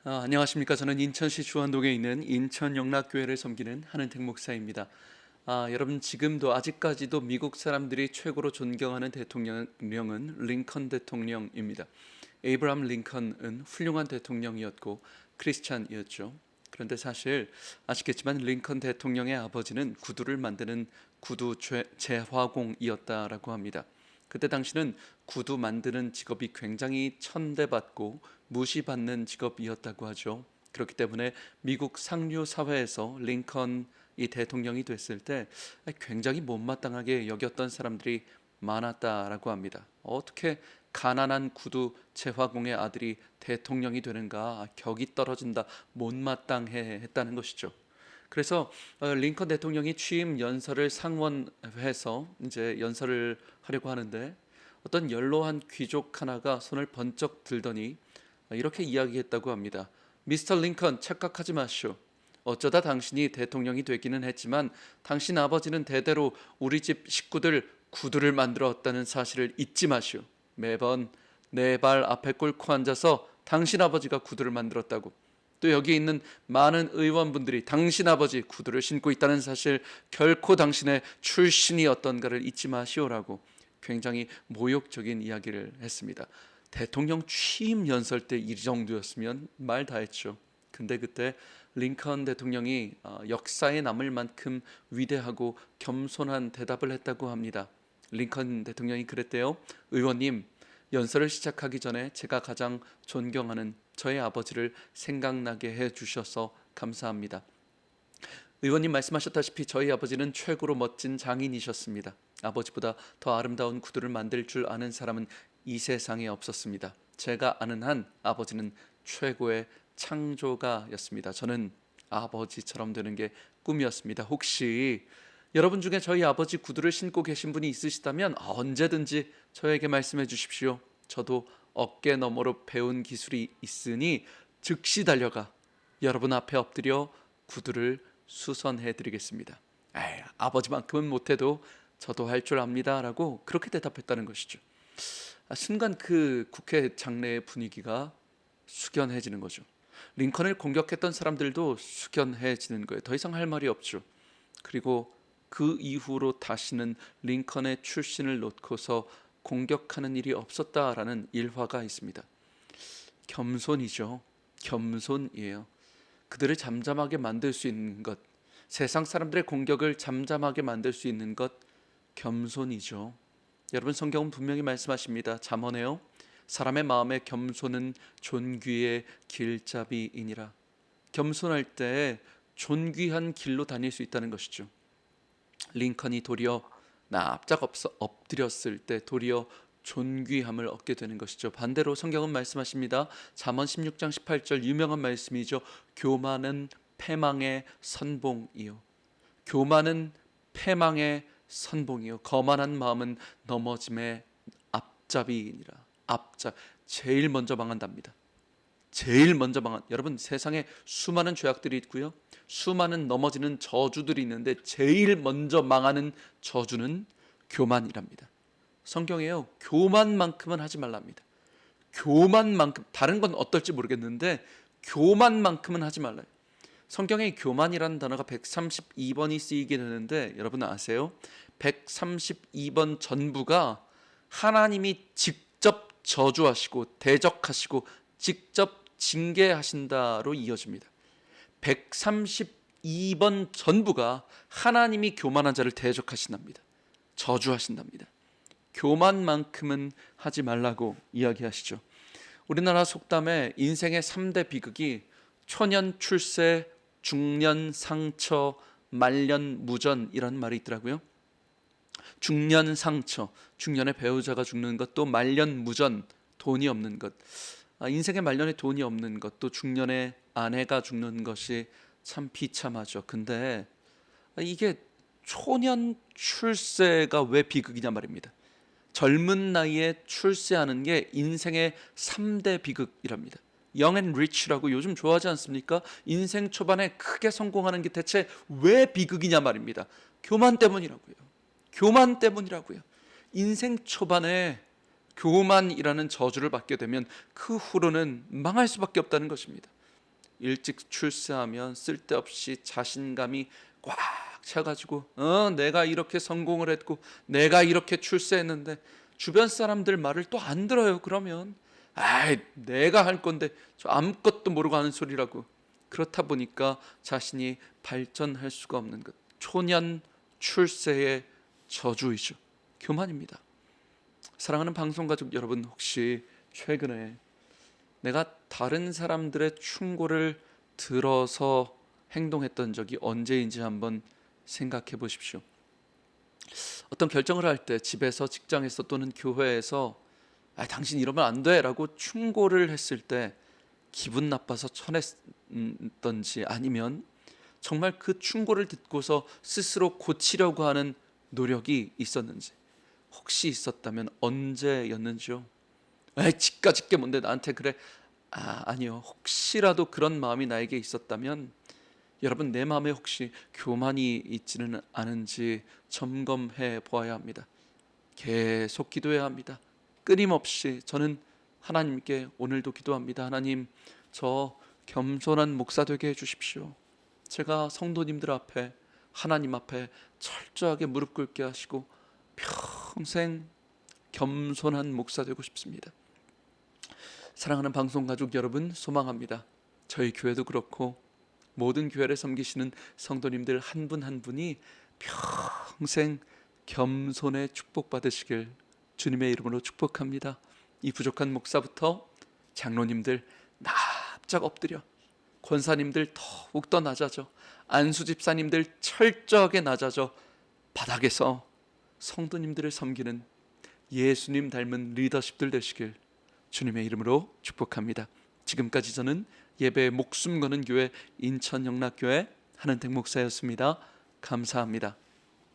안녕하십니까. 저는 인천시 주안동에 있는 인천영락교회를 섬기는 한은택 목사입니다. 여러분, 지금도 아직까지도 미국 사람들이 최고로 존경하는 대통령은 링컨 대통령입니다. 에이브라함 링컨은 훌륭한 대통령이었고 크리스찬이었죠. 그런데 사실 아시겠지만 링컨 대통령의 아버지는 구두를 만드는 구두 재화공이었다라고 합니다. 그때 당시는 구두 만드는 직업이 굉장히 천대받고 무시받는 직업이었다고 하죠. 그렇기 때문에 미국 상류 사회에서 링컨이 대통령이 됐을 때 굉장히 못마땅하게 여겼던 사람들이 많았다라고 합니다. 어떻게 가난한 구두 재화공의 아들이 대통령이 되는가, 격이 떨어진다, 못마땅해 했다는 것이죠. 그래서 링컨 대통령이 취임 연설을 상원해서 이제 연설을 하려고 하는데 어떤 연로한 귀족 하나가 손을 번쩍 들더니 이렇게 이야기했다고 합니다. 미스터 링컨, 착각하지 마시오. 어쩌다 당신이 대통령이 되기는 했지만 당신 아버지는 대대로 우리 집 식구들 구두를 만들었다는 사실을 잊지 마시오. 매번 내 발 앞에 꿇고 앉아서 당신 아버지가 구두를 만들었다고, 또 여기 있는 많은 의원분들이 당신 아버지 구두를 신고 있다는 사실, 결코 당신의 출신이 어떤가를 잊지 마시오라고 굉장히 모욕적인 이야기를 했습니다. 대통령 취임 연설 때 이 정도였으면 말 다 했죠. 근데 그때 링컨 대통령이 역사에 남을 만큼 위대하고 겸손한 대답을 했다고 합니다. 링컨 대통령이 그랬대요. 의원님, 연설을 시작하기 전에 제가 가장 존경하는 저의 아버지를 생각나게 해주셔서 감사합니다. 의원님 말씀하셨다시피 저희 아버지는 최고로 멋진 장인이셨습니다. 아버지보다 더 아름다운 구두를 만들 줄 아는 사람은 이 세상에 없었습니다. 제가 아는 한 아버지는 최고의 창조가였습니다. 저는 아버지처럼 되는 게 꿈이었습니다. 혹시 여러분 중에 저희 아버지 구두를 신고 계신 분이 있으시다면 언제든지 저에게 말씀해 주십시오. 저도 어깨 너머로 배운 기술이 있으니 즉시 달려가 여러분 앞에 엎드려 구두를 수선해 드리겠습니다. 아버지만큼은 못해도 저도 할 줄 압니다 라고 그렇게 대답했다는 것이죠. 순간 그 국회 장내의 분위기가 숙연해지는 거죠. 링컨을 공격했던 사람들도 숙연해지는 거예요. 더 이상 할 말이 없죠. 그리고 그 이후로 다시는 링컨의 출신을 놓고서 공격하는 일이 없었다라는 일화가 있습니다. 겸손이죠. 겸손이에요. 그들을 잠잠하게 만들 수 있는 것, 세상 사람들의 공격을 잠잠하게 만들 수 있는 것, 겸손이죠. 여러분, 성경은 분명히 말씀하십니다. 잠언에요. 사람의 마음의 겸손은 존귀의 길잡이이니라. 겸손할 때 존귀한 길로 다닐 수 있다는 것이죠. 링컨이 도리어 납작 엎드렸을 때 도리어 존귀함을 얻게 되는 것이죠. 반대로 성경은 말씀하십니다. 잠언 16장 18절 유명한 말씀이죠. 교만은 패망의 선봉이요. 교만은 패망의 선봉이요. 거만한 마음은 넘어짐의 앞잡이니라. 제일 먼저 망한답니다. 제일 먼저 망한, 여러분, 세상에 수많은 죄악들이 있고요, 수많은 넘어지는 저주들이 있는데 제일 먼저 망하는 저주는 교만이랍니다. 성경에요, 교만만큼은 하지 말랍니다. 교만만큼, 다른 건 어떨지 모르겠는데 교만만큼은 하지 말라요. 성경에 교만이라는 단어가 132번이 쓰이게 되는데 여러분 아세요? 132번 전부가 하나님이 직접 저주하시고 대적하시고 직접 징계하신다로 이어집니다. 132번 전부가 하나님이 교만한 자를 대적하신답니다. 저주하신답니다. 교만만큼은 하지 말라고 이야기하시죠. 우리나라 속담에 인생의 3대 비극이 초년 출세, 중년 상처, 말년 무전 이런 말이 있더라고요. 중년 상처, 중년의 배우자가 죽는 것, 또 말년 무전, 돈이 없는 것. 인생의 말년에 돈이 없는 것, 또 중년의 아내가 죽는 것이 참 비참하죠. 근데 이게 초년 출세가 왜 비극이냐 말입니다. 젊은 나이에 출세하는 게 인생의 3대 비극이랍니다. Young and Rich라고 요즘 좋아하지 않습니까? 인생 초반에 크게 성공하는 게 대체 왜 비극이냐 말입니다. 교만 때문이라고요. 교만 때문이라고요. 인생 초반에 교만이라는 저주를 받게 되면 그 후로는 망할 수밖에 없다는 것입니다. 일찍 출세하면 쓸데없이 자신감이 꽉 차가지고 내가 이렇게 성공을 했고 내가 이렇게 출세했는데 주변 사람들 말을 또 안 들어요. 그러면 아이 내가 할 건데 저 아무것도 모르고 하는 소리라고. 그렇다 보니까 자신이 발전할 수가 없는 것. 초년 출세의 저주이죠. 교만입니다. 사랑하는 방송가족 여러분, 혹시 최근에 내가 다른 사람들의 충고를 들어서 행동했던 적이 언제인지 한번 생각해 보십시오. 어떤 결정을 할 때 집에서, 직장에서 또는 교회에서 당신 이러면 안 돼 라고 충고를 했을 때 기분 나빠서 쳐냈던지, 아니면 정말 그 충고를 듣고서 스스로 고치려고 하는 노력이 있었는지, 혹시 있었다면 언제였는지요? 지까짓게 뭔데 나한테 그래. 아니요. 혹시라도 그런 마음이 나에게 있었다면 여러분, 내 마음에 혹시 교만이 있지는 않은지 점검해 보아야 합니다. 계속 기도해야 합니다. 끊임없이 저는 하나님께 오늘도 기도합니다. 하나님, 저 겸손한 목사 되게 해주십시오. 제가 성도님들 앞에, 하나님 앞에 철저하게 무릎 꿇게 하시고 평생 겸손한 목사 되고 싶습니다. 사랑하는 방송가족 여러분, 소망합니다. 저희 교회도 그렇고 모든 교회를 섬기시는 성도님들 한 분 한 분이 평생 겸손의 축복받으시길 주님의 이름으로 축복합니다. 이 부족한 목사부터 장로님들 납작 엎드려, 권사님들 더욱 더 낮아져, 안수 집사님들 철저하게 낮아져 바닥에서 성도님들을 섬기는 예수님 닮은 리더십들 되시길 주님의 이름으로 축복합니다. 지금까지 저는 예배에 목숨 거는 교회 인천영락교회 한은택 목사였습니다. 감사합니다.